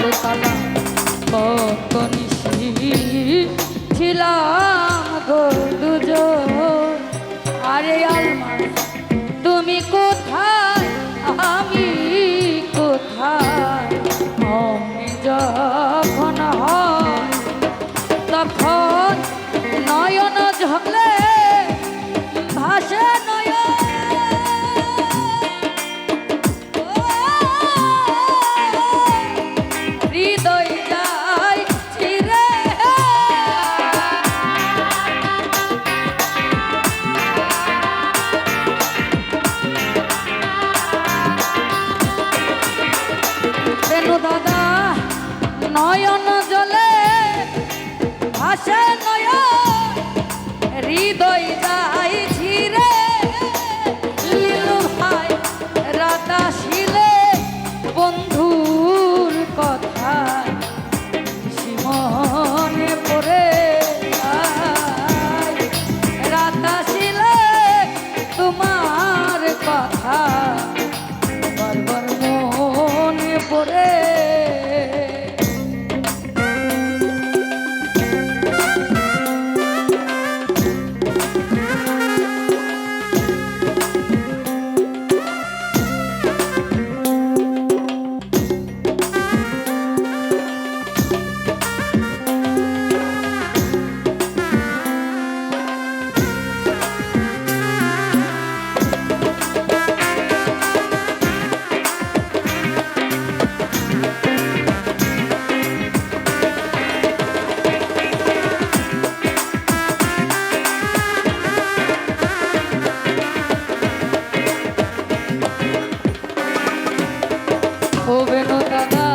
ঘরে তালা কত নিশি ছিলাম গো দুজন। আরে আলমাস তুমি কোথায় আমি কোথায়, অমনি যখন হয় তখন নয়ন ঝলে ভাসে নয়ন, হৃদয় যায় চিরে। বেনু দাদা নয়ন জলে ভাসে নয়ন, হৃদয় যায় ছিরে। লীলু ভাই রাত আসিলে বন্ধুর কথা মনে পড়ে যায়, রাত আসিলে তোমার কথা বারবার মনে পড়ে। ও বেনু দাদা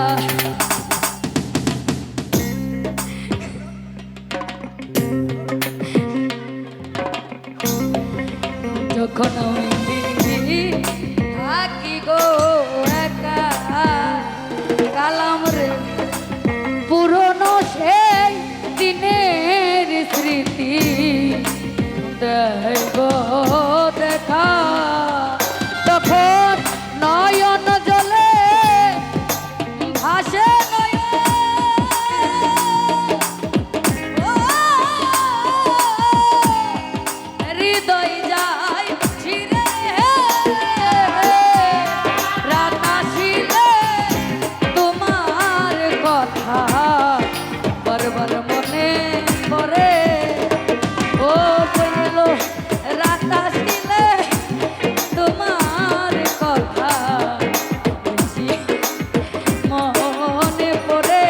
যখন আমি থাকি গো একা, কালাম রে পুরনো সেই দিনের স্মৃতি দেব দেখা, তখন নয়ন জলে ভাসে নয়ন, হৃদয় যায় ছিরে। রাত আসিলে তোমার কথা বারবার মনে পড়ে। ও বলল রাত আসিলে তোমার কথা বেশি মনে পড়ে।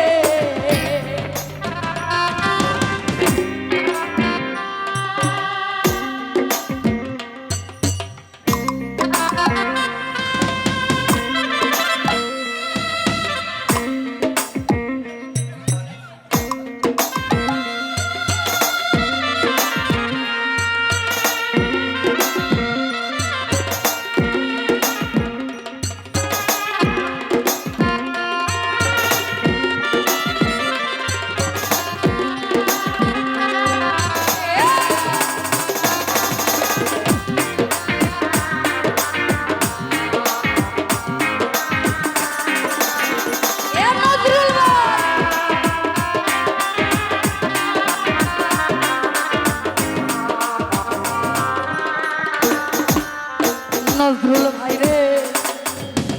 নজরুল ভাই রে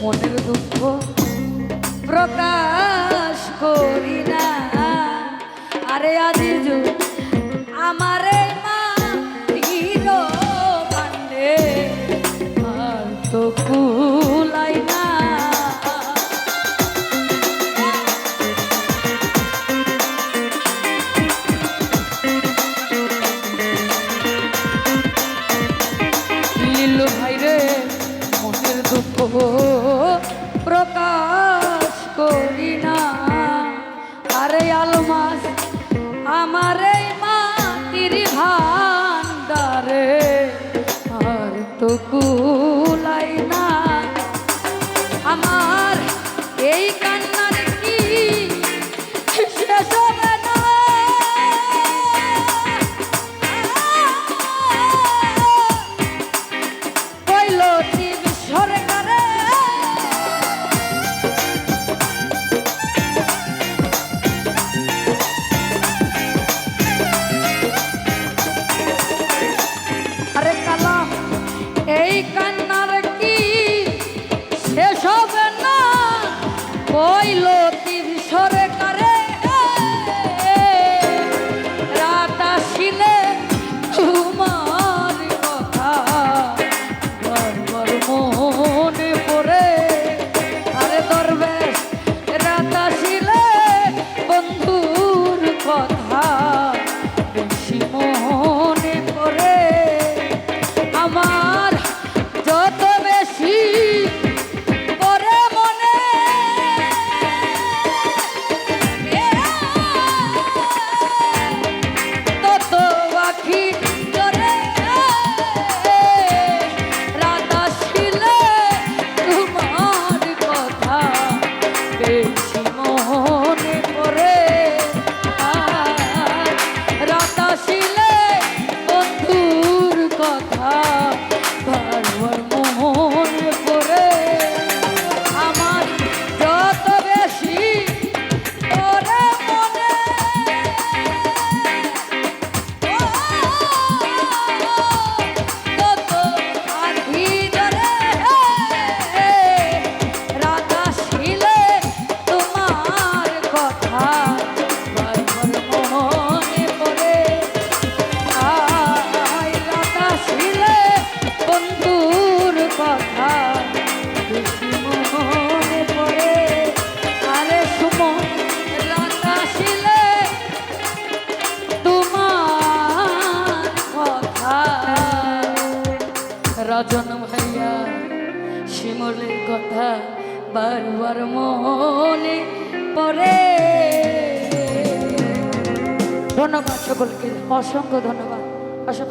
মনের দুঃখ প্রকাশ করি না, আরে আজিজু আমারে মা তীর কাণ্ডে আর তো কুলাই না। লীলু ভাই রে মনের দুঃখ প্রকাশ করি না, আরে আলমাস আমার এই মাটির অতি সরকারে রাত আসিলে তোমার কথা বারবার মনে পড়ে। আরে দরবেশ রাত আসিলে বন্ধুর কথা বেশি মনে পড়ে। আমার যত বেশি পরে মনে তত আখি জরে রাত আসিলে তোমার কথা বেশি মনে পড়ে। রাত আসিলে বন্ধুর কথা বারবার মনে পড়ে। আমার যত বেশি পরে মনে তত আখি জরে রাত আসিলে তোমার কথা বারবার মনে পড়ে। রাত আসিলে বন্ধুর কথা বেশি মনে পড়ে। আরে সুমন রাত আসিলে তোমার কথা রাজন ভাইয়া শিমলের কথা বারবার মনে পড়ে। ধন্যবাদ সকলকে, অসংখ্য ধন্যবাদ। আশা